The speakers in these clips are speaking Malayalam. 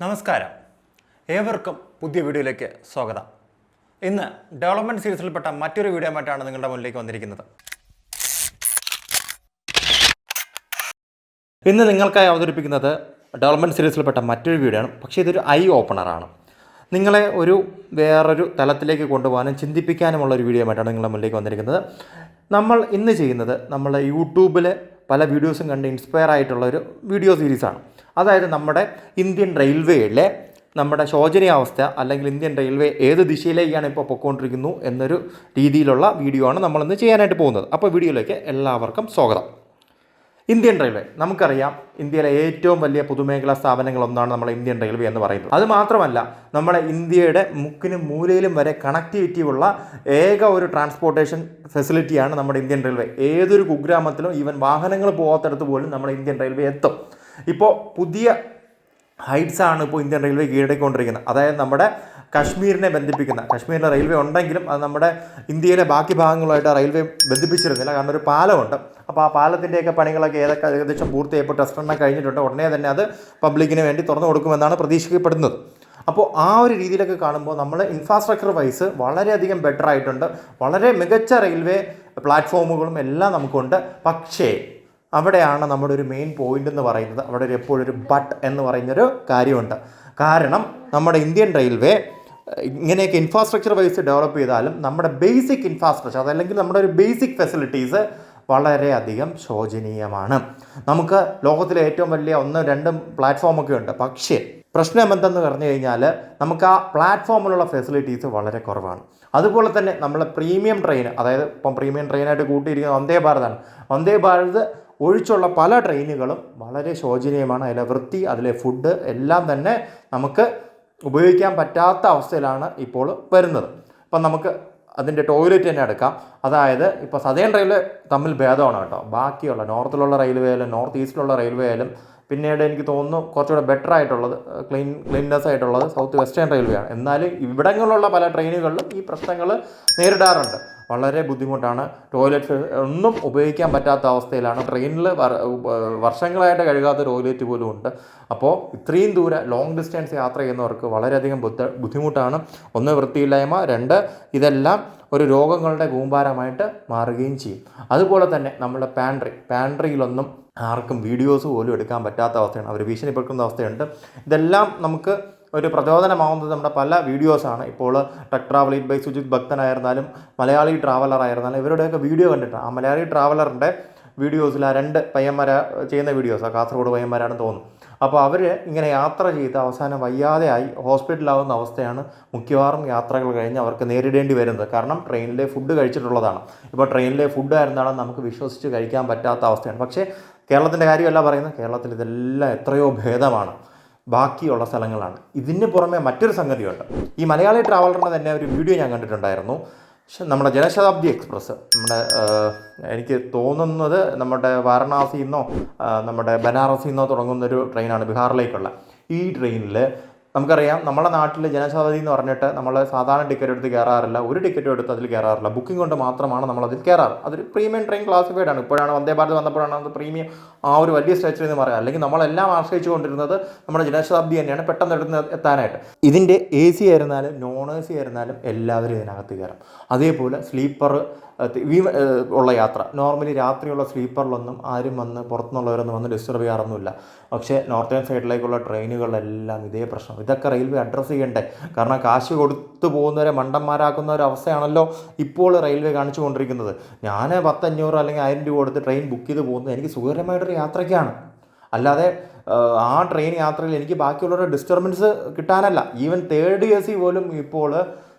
നമസ്കാരം, ഏവർക്കും പുതിയ വീഡിയോയിലേക്ക് സ്വാഗതം. ഇന്ന് ഡെവലപ്മെൻറ്റ് സീരീസിൽപ്പെട്ട മറ്റൊരു വീഡിയോ ആയിട്ടാണ് നിങ്ങളുടെ മുന്നിലേക്ക് വന്നിരിക്കുന്നത്. ഇന്ന് നിങ്ങൾക്കായി അവതരിപ്പിക്കുന്നത് ഡെവലപ്മെൻറ്റ് സീരീസിൽപ്പെട്ട മറ്റൊരു വീഡിയോ ആണ്. പക്ഷേ ഇതൊരു ഐ ഓപ്പണറാണ്. നിങ്ങളെ വേറൊരു തലത്തിലേക്ക് കൊണ്ടുപോകാനും ചിന്തിപ്പിക്കാനുമുള്ളൊരു വീഡിയോ ആയിട്ടാണ് നിങ്ങളുടെ മുന്നിലേക്ക് വന്നിരിക്കുന്നത്. നമ്മൾ ഇന്ന് ചെയ്യുന്നത് നമ്മൾ യൂട്യൂബിൽ പല വീഡിയോസും കണ്ട് ഇൻസ്പയർ ആയിട്ടുള്ളൊരു വീഡിയോ സീരീസാണ്. അതായത് നമ്മുടെ ഇന്ത്യൻ റെയിൽവേയിലെ നമ്മുടെ ശോചനീയാവസ്ഥ അല്ലെങ്കിൽ ഇന്ത്യൻ റെയിൽവേ ഏത് ദിശയിലേക്കാണ് ഇപ്പോൾ പൊയ്ക്കൊണ്ടിരിക്കുന്നു എന്നൊരു രീതിയിലുള്ള വീഡിയോ ആണ് നമ്മളിന്ന് ചെയ്യാനായിട്ട് പോകുന്നത്. അപ്പോൾ വീഡിയോയിലേക്ക് എല്ലാവർക്കും സ്വാഗതം. ഇന്ത്യൻ റെയിൽവേ നമുക്കറിയാം, ഇന്ത്യയിലെ ഏറ്റവും വലിയ പൊതുമേഖലാ സ്ഥാപനങ്ങളൊന്നാണ് നമ്മുടെ ഇന്ത്യൻ റെയിൽവേ എന്ന് പറയുന്നത്. അത് മാത്രമല്ല, നമ്മുടെ ഇന്ത്യയുടെ മുക്കിനും മൂലയിലും വരെ കണക്ടിവിറ്റി ഉള്ള ഏക ഒരു ട്രാൻസ്പോർട്ടേഷൻ ഫെസിലിറ്റിയാണ് നമ്മുടെ ഇന്ത്യൻ റെയിൽവേ. ഏതൊരു കുഗ്രാമത്തിലും ഈവൻ വാഹനങ്ങൾ പോകാത്തടത്ത് പോലും നമ്മുടെ ഇന്ത്യൻ റെയിൽവേ എത്തും. ഇപ്പോൾ പുതിയ ഹൈറ്റ്സാണ് ഇപ്പോൾ ഇന്ത്യൻ റെയിൽവേ കീഴടക്കിക്കൊണ്ടിരിക്കുന്നത്. അതായത് നമ്മുടെ കാശ്മീരിനെ ബന്ധിപ്പിക്കുന്ന, കാശ്മീരിലെ റെയിൽവേ ഉണ്ടെങ്കിലും അത് നമ്മുടെ ഇന്ത്യയിലെ ബാക്കി ഭാഗങ്ങളുമായിട്ട് റെയിൽവേ ബന്ധിപ്പിച്ചിരുന്നില്ല. കാരണം ഒരു പാലമുണ്ട്. അപ്പോൾ ആ പാലത്തിൻ്റെയൊക്കെ പണികളൊക്കെ ഏകദേശം പൂർത്തിയായപ്പോൾ ടെസ്റ്റ് റണ്ണൊക്കെ കഴിഞ്ഞിട്ടുണ്ട്. ഉടനെ തന്നെ അത് പബ്ലിക്കിന് വേണ്ടി തുറന്നു കൊടുക്കുമെന്നാണ് പ്രതീക്ഷിക്കപ്പെടുന്നത്. അപ്പോൾ ആ ഒരു രീതിയിലൊക്കെ കാണുമ്പോൾ നമ്മൾ ഇൻഫ്രാസ്ട്രക്ചർ വൈസ് വളരെയധികം ബെറ്റർ ആയിട്ടുണ്ട്. വളരെ മികച്ച റെയിൽവേ പ്ലാറ്റ്ഫോമുകളും എല്ലാം നമുക്കുണ്ട്. പക്ഷേ അവിടെയാണ് നമ്മുടെ ഒരു മെയിൻ പോയിന്റ് എന്ന് പറയുന്നത്. അവിടെ എപ്പോഴൊരു ബട്ട് എന്ന് പറയുന്നൊരു കാര്യമുണ്ട്. കാരണം നമ്മുടെ ഇന്ത്യൻ റെയിൽവേ ഇങ്ങനെയൊക്കെ ഇൻഫ്രാസ്ട്രക്ചർ വൈസ് ഡെവലപ്പ് ചെയ്താലും നമ്മുടെ ബേസിക് ഇൻഫ്രാസ്ട്രക്ചർ അതല്ലെങ്കിൽ നമ്മുടെ ഒരു ബേസിക് ഫെസിലിറ്റീസ് വളരെയധികം ശോചനീയമാണ്. നമുക്ക് ലോകത്തിലെ ഏറ്റവും വലിയ 1-2 പ്ലാറ്റ്ഫോമൊക്കെ ഉണ്ട്. പക്ഷേ പ്രശ്നം എന്തെന്ന് പറഞ്ഞു കഴിഞ്ഞാൽ നമുക്ക് ആ പ്ലാറ്റ്ഫോമിലുള്ള ഫെസിലിറ്റീസ് വളരെ കുറവാണ്. അതുപോലെ തന്നെ നമ്മൾ പ്രീമിയം ട്രെയിൻ, അതായത് ഇപ്പം പ്രീമിയം ട്രെയിനായിട്ട് കൂട്ടിയിരിക്കുന്നത് വന്ദേ ഭാരതാണ്. വന്ദേ ഭാരത് ഒഴിച്ചുള്ള പല ട്രെയിനുകളും വളരെ ശോചനീയമാണ്. അതിലെ വൃത്തി, അതിലെ ഫുഡ് എല്ലാം തന്നെ നമുക്ക് ഉപയോഗിക്കാൻ പറ്റാത്ത അവസ്ഥയിലാണ് ഇപ്പോൾ വരുന്നത്. ഇപ്പം നമുക്ക് അതിൻ്റെ ടോയ്ലറ്റ് തന്നെ എടുക്കാം. അതായത് ഇപ്പോൾ സദേൺ റെയിൽവേ തമ്മിൽ ഭേദമാണ് കേട്ടോ. ബാക്കിയുള്ള നോർത്തിലുള്ള റെയിൽവേ ആയാലും നോർത്ത് ഈസ്റ്റിലുള്ള റെയിൽവേ ആയാലും പിന്നീട് എനിക്ക് തോന്നുന്നു കുറച്ചുകൂടെ ബെറ്റർ ആയിട്ടുള്ളത് ക്ലീൻനെസ് ആയിട്ടുള്ളത് സൗത്ത് വെസ്റ്റേൺ റെയിൽവേ ആണ്. എന്നാലും ഇവിടങ്ങളിലുള്ള പല ട്രെയിനുകളിലും ഈ പ്രശ്നങ്ങൾ നേരിടാറുണ്ട്. വളരെ ബുദ്ധിമുട്ടാണ്. ടോയ്ലറ്റ് ഒന്നും ഉപയോഗിക്കാൻ പറ്റാത്ത അവസ്ഥയിലാണ്. ട്രെയിനിൽ വർഷങ്ങളായിട്ട് കഴുകാത്ത ടോയ്ലറ്റ് പോലും ഉണ്ട്. അപ്പോൾ ഇത്രയും ദൂരം ലോങ് ഡിസ്റ്റൻസ് യാത്ര ചെയ്യുന്നവർക്ക് വളരെയധികം ബുദ്ധിമുട്ടാണ്. ഒന്ന്, വൃത്തിയില്ലായ്മ. 2, ഇതെല്ലാം ഒരു രോഗങ്ങളുടെ കൂമ്പാരമായിട്ട് മാറുകയും ചെയ്യും. അതുപോലെ തന്നെ നമ്മുടെ പാൻട്രിയിലൊന്നും ആർക്കും വീഡിയോസ് പോലും എടുക്കാൻ പറ്റാത്ത അവസ്ഥയാണ്. അവർ ഭീഷണിപ്പെടുത്തുന്ന അവസ്ഥയുണ്ട്. ഇതെല്ലാം നമുക്ക് ഒരു പ്രചോദനമാവുന്നത് നമ്മുടെ പല വീഡിയോസാണ്. ഇപ്പോൾ tech travel eat by Sujith ഭക്തനായിരുന്നാലും മലയാളി ട്രാവലർ ആയിരുന്നാലും ഇവരുടെയൊക്കെ വീഡിയോ കണ്ടിട്ടാണ്. ആ മലയാളി ട്രാവലറിൻ്റെ വീഡിയോസിൽ ആ 2 പയ്യന്മാർ ചെയ്യുന്ന വീഡിയോസാണ്. കാസർഗോഡ് പയ്യന്മാരാണെന്ന് തോന്നുന്നു. അപ്പോൾ അവർ ഇങ്ങനെ യാത്ര ചെയ്ത് അവസാനം വയ്യാതെയായി ഹോസ്പിറ്റലാവുന്ന അവസ്ഥയാണ് മിക്കവാറും യാത്രകൾ കഴിഞ്ഞ് അവർക്ക് നേരിടേണ്ടി വരുന്നത്. കാരണം ട്രെയിനിലെ ഫുഡ് കഴിച്ചിട്ടുള്ളതാണ്. ഇപ്പോൾ ട്രെയിനിലെ ഫുഡ് ആയിരുന്നാലും നമുക്ക് വിശ്വസിച്ച് കഴിക്കാൻ പറ്റാത്ത അവസ്ഥയാണ്. പക്ഷേ കേരളത്തിൻ്റെ കാര്യമല്ല പറയുന്നത്. കേരളത്തിൽ ഇതെല്ലാം എത്രയോ ഭേദമാണ് ബാക്കിയുള്ള സ്ഥലങ്ങളാണ്. ഇതിന് പുറമെ മറ്റൊരു സംഗതിയുണ്ട്. ഈ മലയാളി ട്രാവലറിൻ്റെ തന്നെ ഒരു വീഡിയോ ഞാൻ കണ്ടിട്ടുണ്ടായിരുന്നു. നമ്മുടെ ജനശതാബ്ദി എക്സ്പ്രസ്, എനിക്ക് തോന്നുന്നത് നമ്മുടെ വാരണാസിയിൽ നിന്നോ നമ്മുടെ ബനാറസിൽ നിന്നോ തുടങ്ങുന്നൊരു ട്രെയിനാണ് ബീഹാറിലേക്കുള്ള. ഈ ട്രെയിനിൽ നമുക്കറിയാം, നമ്മുടെ നാട്ടിൽ ജനശതാബ്ദി എന്ന് പറഞ്ഞിട്ട് നമ്മൾ സാധാരണ ടിക്കറ്റ് എടുത്ത് കയറാറില്ല. ഒരു ടിക്കറ്റും എടുത്ത് അതിൽ കയറാറില്ല. ബുക്കിംഗ് കൊണ്ട് മാത്രമാണ് നമ്മളതിൽ കയറാറ്. അതൊരു പ്രീമിയം ട്രെയിൻ ക്ലാസിഫൈഡ് ആണ്. ഇപ്പോഴാണ് വന്ദേ ഭാരത് വന്നപ്പോഴാണ് അത് പ്രീമിയം ആ ഒരു വലിയ സ്ട്രെച്ചിൽ എന്ന് പറയാം. അല്ലെങ്കിൽ നമ്മളെല്ലാം ആശ്രയിച്ചു കൊണ്ടിരുന്നത് നമ്മുടെ ജനശതാബ്ദി തന്നെയാണ് പെട്ടെന്ന് എടുത്ത് എത്താനായിട്ട്. ഇതിൻ്റെ AC ആയിരുന്നാലും നോൺ AC ആയിരുന്നാലും എല്ലാവരും ഇതിനകത്ത് കയറും. അതേപോലെ സ്ലീപ്പർ ഉള്ള യാത്ര, നോർമലി രാത്രിയുള്ള സ്ലീപ്പറിലൊന്നും ആരും പുറത്തുനിന്നുള്ളവരൊന്നും വന്ന് ഡിസ്റ്റർബ് ചെയ്യാറൊന്നുമില്ല. പക്ഷേ നോർത്തേൺ സൈഡിലേക്കുള്ള ട്രെയിനുകളിലെല്ലാം ഇതേ പ്രശ്നം. ഇതൊക്കെ റെയിൽവേ അഡ്രസ്സ് ചെയ്യണ്ടേ? കാരണം കാശ് കൊടുത്തു പോകുന്നവരെ മണ്ടന്മാരാക്കുന്ന ഒരു അവസ്ഥയാണല്ലോ ഇപ്പോൾ റെയിൽവേ കാണിച്ചു കൊണ്ടിരിക്കുന്നത്. ഞാൻ 1000-500 അല്ലെങ്കിൽ 1000 രൂപ കൊടുത്ത് ട്രെയിൻ ബുക്ക് ചെയ്ത് പോകുന്നത് എനിക്ക് സുഖകരമായിട്ടൊരു യാത്രയ്ക്കാണ്. അല്ലാതെ ആ ട്രെയിൻ യാത്രയിൽ എനിക്ക് ബാക്കിയുള്ളവരുടെ ഡിസ്റ്റർബൻസ് കിട്ടാനല്ല. ഈവൻ തേർഡ് AC പോലും ഇപ്പോൾ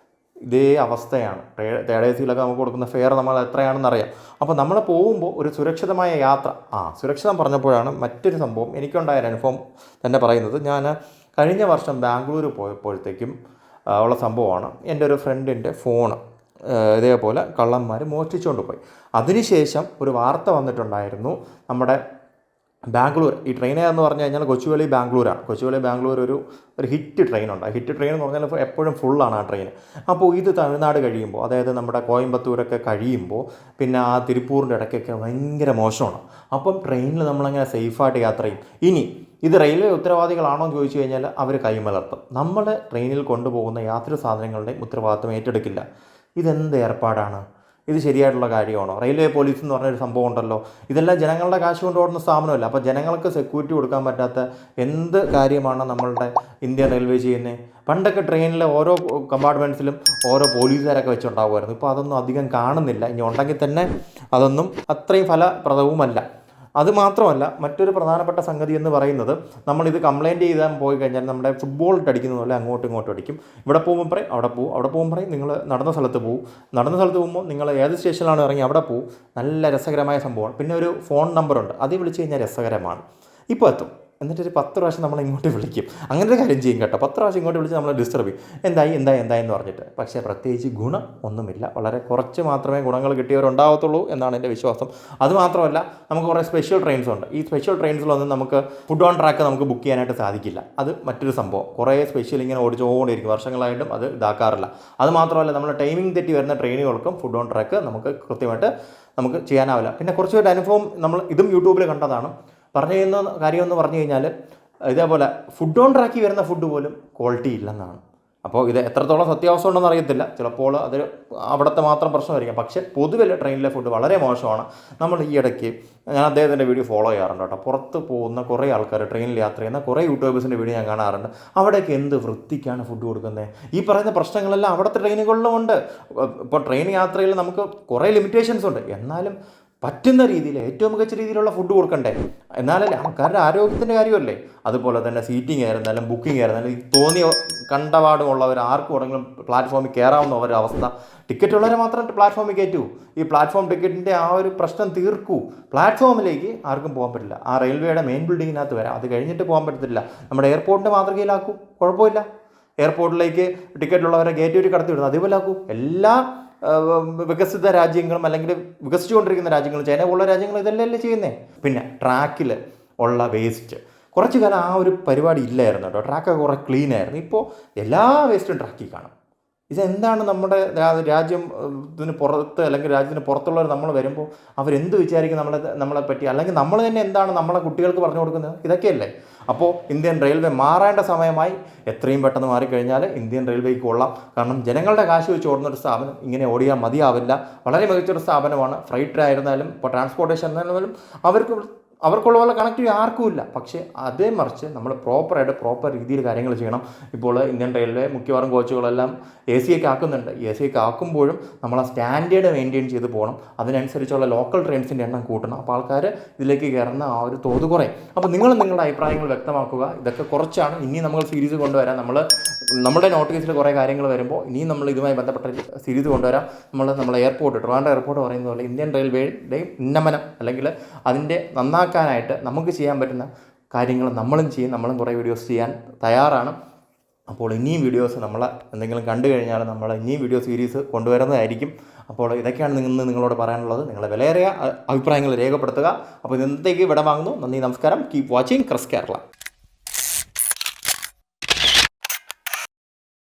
ഇതേ അവസ്ഥയാണ്. തേർഡ് ACയിലൊക്കെ നമുക്ക് കൊടുക്കുന്ന ഫെയർ നമ്മൾ എത്രയാണെന്ന് അറിയാം. അപ്പോൾ നമ്മൾ പോകുമ്പോൾ ഒരു സുരക്ഷിതമായ യാത്ര, സുരക്ഷിതം പറഞ്ഞപ്പോഴാണ് മറ്റൊരു സംഭവം എനിക്കുണ്ടായ അനുഭവം തന്നെ പറയുന്നത്. ഞാൻ കഴിഞ്ഞ വർഷം ബാംഗ്ലൂർ പോയപ്പോഴത്തേക്കും ഉള്ള സംഭവമാണ്. എൻ്റെ ഒരു ഫ്രണ്ടിൻ്റെ ഫോണ് ഇതേപോലെ കള്ളന്മാർ മോഷ്ടിച്ചുകൊണ്ട് പോയി. അതിനുശേഷം ഒരു വാർത്ത വന്നിട്ടുണ്ടായിരുന്നു. നമ്മുടെ ബാംഗ്ലൂർ ഈ ട്രെയിൻ എന്ന് പറഞ്ഞു കഴിഞ്ഞാൽ കൊച്ചുവേളി ബാംഗ്ലൂരാണ്. കൊച്ചുവേളി ബാംഗ്ലൂർ ഒരു ഹിറ്റ് ട്രെയിനുണ്ട്. ആ ഹിറ്റ് ട്രെയിൻ എന്ന് പറഞ്ഞാൽ എപ്പോഴും ഫുള്ളാണ് ആ ട്രെയിൻ. അപ്പോൾ ഇത് തമിഴ്നാട് കഴിയുമ്പോൾ, അതായത് നമ്മുടെ കോയമ്പത്തൂരൊക്കെ കഴിയുമ്പോൾ പിന്നെ ആ തിരുപ്പൂരിൻ്റെ ഇടയ്ക്കൊക്കെ ഭയങ്കര മോശമാണ്. അപ്പം ട്രെയിനിൽ നമ്മളങ്ങനെ സേഫായിട്ട് യാത്ര ചെയ്യും. ഇനി ഇത് റെയിൽവേ ഉത്തരവാദികളാണോ എന്ന് ചോദിച്ചു കഴിഞ്ഞാൽ അവർ കൈമലർത്തും. നമ്മൾ ട്രെയിനിൽ കൊണ്ടുപോകുന്ന യാത്രാ സാധനങ്ങളുടെയും ഉത്തരവാദിത്വം ഏറ്റെടുക്കില്ല. ഇതെന്ത് ഏർപ്പാടാണ്? ഇത് ശരിയായിട്ടുള്ള കാര്യമാണോ? റെയിൽവേ പോലീസ് എന്ന് പറഞ്ഞൊരു സംഭവം ഉണ്ടല്ലോ. ഇതെല്ലാം ജനങ്ങളുടെ കാശ് കൊണ്ട് ഓടുന്ന സ്ഥാപനമല്ല. അപ്പോൾ ജനങ്ങൾക്ക് സെക്യൂരിറ്റി കൊടുക്കാൻ പറ്റാത്ത എന്ത് കാര്യമാണ് നമ്മളുടെ ഇന്ത്യൻ റെയിൽവേ ചെയ്യുന്നത്? പണ്ടൊക്കെ ട്രെയിനിലെ ഓരോ കമ്പാർട്ട്മെൻറ്റ്സിലും ഓരോ പോലീസുകാരൊക്കെ വെച്ചുണ്ടാകുമായിരുന്നു. ഇപ്പോൾ അതൊന്നും അധികം കാണുന്നില്ല. ഇനി ഉണ്ടെങ്കിൽ തന്നെ അതൊന്നും അത്രയും ഫലപ്രദവുമല്ല. അതുമാത്രമല്ല, മറ്റൊരു പ്രധാനപ്പെട്ട സംഗതി എന്ന് പറയുന്നത്, നമ്മളിത് കംപ്ലയിൻറ്റ് ചെയ്താൽ പോയി കഴിഞ്ഞാൽ നമ്മുടെ ഫുട്ബോൾ അടിക്കുന്ന പോലെ അങ്ങോട്ടും ഇങ്ങോട്ടും അടിക്കും. ഇവിടെ പോകുമ്പോൾ പറയും അവിടെ പോകും, അവിടെ പോകുമ്പോൾ പറയും നിങ്ങൾ നടന്ന സ്ഥലത്ത് പോകും, നടന്ന സ്ഥലത്ത് പോകുമ്പോൾ നിങ്ങൾ ഏത് സ്റ്റേഷനിലാണ് ഇറങ്ങി അവിടെ പോകും. നല്ല രസകരമായ സംഭവമാണ്. പിന്നെ ഒരു ഫോൺ നമ്പറുണ്ട്, അത് വിളിച്ച് കഴിഞ്ഞാൽ രസകരമാണ്. ഇപ്പോൾ എത്തും, എന്നിട്ടൊരു 10 പ്രാവശ്യം നമ്മൾ ഇങ്ങോട്ട് വിളിക്കും. അങ്ങനത്തെ കാര്യം ചെയ്യും കേട്ടോ. 10 പ്രാവശ്യം ഇങ്ങോട്ട് വിളിച്ച് നമ്മളെ ഡിസ്റ്റർബ് ചെയ്യും. എന്തായി എന്ന് പറഞ്ഞിട്ട്. പക്ഷേ പ്രത്യേകിച്ച് ഗുണം ഒന്നുമില്ല. വളരെ കുറച്ച് മാത്രമേ ഗുണങ്ങൾ കിട്ടിയവരുണ്ടാകത്തുള്ളൂ എന്നാണ് എൻ്റെ വിശ്വാസം. അതുമാത്രമല്ല, നമുക്ക് കുറേ സ്പെഷ്യൽ ട്രെയിൻസ് ഉണ്ട്. ഈ സ്പെഷ്യൽ ട്രെയിൻസിലൊന്നും നമുക്ക് ഫുഡ് ഓൺ ട്രാക്ക് നമുക്ക് ബുക്ക് ചെയ്യാനായിട്ട് സാധിക്കില്ല. അത് മറ്റൊരു സംഭവം. കുറേ സ്പെഷ്യൽ ഇങ്ങനെ ഓടിച്ചുകൊണ്ടിരിക്കും, വർഷങ്ങളായിട്ടും അത് ഇതാക്കാറില്ല. അതുമാത്രമല്ല, നമ്മൾ ടൈമിംഗ് തെറ്റി വരുന്ന ട്രെയിനുകൾക്കും ഫുഡ് ഓൺ ട്രാക്ക് നമുക്ക് കൃത്യമായിട്ട് നമുക്ക് ചെയ്യാനാവില്ല. പിന്നെ കുറച്ചുകൂടെ അനുഭവം നമ്മൾ ഇതും യൂട്യൂബിൽ കണ്ടതാണ്. പറഞ്ഞു ചെയ്യുന്ന കാര്യമെന്ന് പറഞ്ഞു കഴിഞ്ഞാൽ, ഇതേപോലെ ഫുഡ് ഓൺ ട്രാക്കിൽ വരുന്ന ഫുഡ് പോലും ക്വാളിറ്റി ഇല്ലെന്നാണ്. അപ്പോൾ ഇത് എത്രത്തോളം സത്യാവസ്ഥ ഉണ്ടെന്ന് അറിയത്തില്ല. ചിലപ്പോൾ അത് അവിടുത്തെ മാത്രം പ്രശ്നമായിരിക്കും. പക്ഷേ പൊതുവിൽ ട്രെയിനിലെ ഫുഡ് വളരെ മോശമാണ്. നമ്മൾ ഈ ഇടയ്ക്ക് ഞാൻ അദ്ദേഹത്തിൻ്റെ വീഡിയോ ഫോളോ ചെയ്യാറുണ്ട് കേട്ടോ. പുറത്ത് പോകുന്ന കുറേ ആൾക്കാർ, ട്രെയിനിൽ യാത്ര ചെയ്യുന്ന കുറേ യൂട്യൂബേഴ്സിൻ്റെ വീഡിയോ ഞാൻ കാണാറുണ്ട്. അവിടേക്ക് എന്ത് വൃത്തിക്കാണ് ഫുഡ് കൊടുക്കുന്നത്. ഈ പറയുന്ന പ്രശ്നങ്ങളെല്ലാം അവിടുത്തെ ട്രെയിനുകളിലും ഉണ്ട്. ഇപ്പോൾ ട്രെയിൻ യാത്രയിൽ നമുക്ക് കുറേ ലിമിറ്റേഷൻസ് ഉണ്ട്. എന്നാലും പറ്റുന്ന രീതിയിൽ ഏറ്റവും മികച്ച രീതിയിലുള്ള ഫുഡ് കൊടുക്കണ്ടേ? എന്നാലല്ലേ ആൾക്കാരുടെ ആരോഗ്യത്തിൻ്റെ കാര്യമല്ലേ. അതുപോലെ തന്നെ സീറ്റിംഗ് ആയിരുന്നാലും ബുക്കിംഗ് ആയിരുന്നാലും ഈ തോന്നിയ കണ്ടപാടുമുള്ളവർ ആർക്കും ഉണ്ടെങ്കിലും പ്ലാറ്റ്ഫോമിൽ കയറാവുന്ന ഒരവസ്ഥ. ടിക്കറ്റ് ഉള്ളവരെ മാത്രം പ്ലാറ്റ്ഫോമിൽ കയറ്റൂ. ഈ പ്ലാറ്റ്ഫോം ടിക്കറ്റിൻ്റെ ആ ഒരു പ്രശ്നം തീർക്കൂ. പ്ലാറ്റ്ഫോമിലേക്ക് ആർക്കും പോകാൻ പറ്റില്ല. ആ റെയിൽവേയുടെ മെയിൻ ബിൽഡിങ്ങിനകത്ത് വരാം, അത് കഴിഞ്ഞിട്ട് പോകാൻ പറ്റത്തില്ല. നമ്മുടെ എയർപോർട്ടിൻ്റെ മാതൃകയിലാക്കൂ, കുഴപ്പമില്ല. എയർപോർട്ടിലേക്ക് ടിക്കറ്റുള്ളവരെ ഗേറ്റ് വഴി കടത്തി വിടുന്നു, അതേപോലെ ആക്കൂ. എല്ലാ വികസിത രാജ്യങ്ങളും അല്ലെങ്കിൽ വികസിച്ചുകൊണ്ടിരിക്കുന്ന രാജ്യങ്ങളും ചൈന പോലുള്ള രാജ്യങ്ങളും ഇതെല്ലാം ചെയ്യുന്നത്. പിന്നെ ട്രാക്കിൽ ഉള്ള വേസ്റ്റ് കുറച്ച് കാലം ആ ഒരു പരിപാടി ഇല്ലായിരുന്നു കേട്ടോ. ട്രാക്കൊക്കെ കുറേ ക്ലീൻ ആയിരുന്നു. ഇപ്പോൾ എല്ലാ വേസ്റ്റും ട്രാക്കിൽ കാണും. ഇതെന്താണ്? നമ്മുടെ രാജ്യം ഇതിന് പുറത്ത് അല്ലെങ്കിൽ രാജ്യത്തിന് പുറത്തുള്ളവർ നമ്മൾ വരുമ്പോൾ അവരെന്ത് വിചാരിക്കും നമ്മളെ പറ്റി, അല്ലെങ്കിൽ നമ്മൾ തന്നെ എന്താണ് നമ്മളെ കുട്ടികൾക്ക് പറഞ്ഞു കൊടുക്കുന്നത്? ഇതൊക്കെയല്ലേ. അപ്പോൾ ഇന്ത്യൻ റെയിൽവേ മാറേണ്ട സമയമായി. എത്രയും പെട്ടെന്ന് മാറിക്കഴിഞ്ഞാൽ ഇന്ത്യൻ റെയിൽവേക്ക് കൊള്ളാം. കാരണം ജനങ്ങളുടെ കാശ് വെച്ച് ഓടുന്നൊരു സ്ഥാപനം ഇങ്ങനെ ഓടിയാൽ മതിയാവില്ല. വളരെ മികച്ചൊരു സ്ഥാപനമാണ്. ഫ്രൈറ്റ് ആയിരുന്നാലും ഇപ്പോൾ ട്രാൻസ്പോർട്ടേഷൻ ആയിരുന്നാലും അവർക്കുള്ള പോലെ കണക്റ്റിവിറ്റി ആർക്കുമില്ല. പക്ഷേ അതേ മറിച്ച് നമ്മൾ പ്രോപ്പർ രീതിയിൽ കാര്യങ്ങൾ ചെയ്യണം. ഇപ്പോൾ ഇന്ത്യൻ റെയിൽവേ മിക്കവാറും കോച്ചുകളെല്ലാം AC ഒക്കെ ആക്കുന്നുണ്ട്. AC ഒക്കെ ആക്കുമ്പോഴും നമ്മൾ ആ സ്റ്റാൻഡേർഡ് മെയിൻറ്റെയിൻ ചെയ്ത് പോകണം. അതിനനുസരിച്ചുള്ള ലോക്കൽ ട്രെയിൻസിൻ്റെ എണ്ണം കൂട്ടണം. അപ്പോൾ ആൾക്കാർ ഇതിലേക്ക് കയറുന്ന ആ ഒരു തോത് കുറയും. അപ്പോൾ നിങ്ങളുടെ അഭിപ്രായങ്ങൾ വ്യക്തമാക്കുക. ഇതൊക്കെ കുറച്ചാണ്. ഇനി നമ്മൾ സീരീസ് കൊണ്ടുവരാം. നമ്മുടെ നോട്ടീസിൽ കുറേ കാര്യങ്ങൾ വരുമ്പോൾ ഇനിയും നമ്മൾ ഇതുമായി ബന്ധപ്പെട്ട സീരീസ് കൊണ്ടുവരാം. നമ്മളെ എയർപോർട്ട്, ട്രിവാൻഡ്രം എയർപോർട്ട് പറയുന്ന പോലെ ഇന്ത്യൻ റെയിൽവേയുടെയും ഉന്നമനം അല്ലെങ്കിൽ അതിൻ്റെ നന്നാക്കാനായിട്ട് നമുക്ക് ചെയ്യാൻ പറ്റുന്ന കാര്യങ്ങൾ നമ്മളും ചെയ്യും. നമ്മളും കുറേ വീഡിയോസ് ചെയ്യാൻ തയ്യാറാണ്. അപ്പോൾ ഇനിയും വീഡിയോസ് നമ്മൾ എന്തെങ്കിലും കണ്ടു കഴിഞ്ഞാൽ നമ്മൾ ഇനിയും വീഡിയോ സീരീസ് കൊണ്ടുവരുന്നതായിരിക്കും. അപ്പോൾ ഇതൊക്കെയാണ് നിങ്ങളോട് പറയാനുള്ളത്. നിങ്ങളുടെ വിലയേറിയ അഭിപ്രായങ്ങൾ രേഖപ്പെടുത്തുക. അപ്പോൾ ഇന്നത്തേക്ക് വിട വാങ്ങുന്നു. നന്ദി, നമസ്കാരം. Keep watching cress Kerala.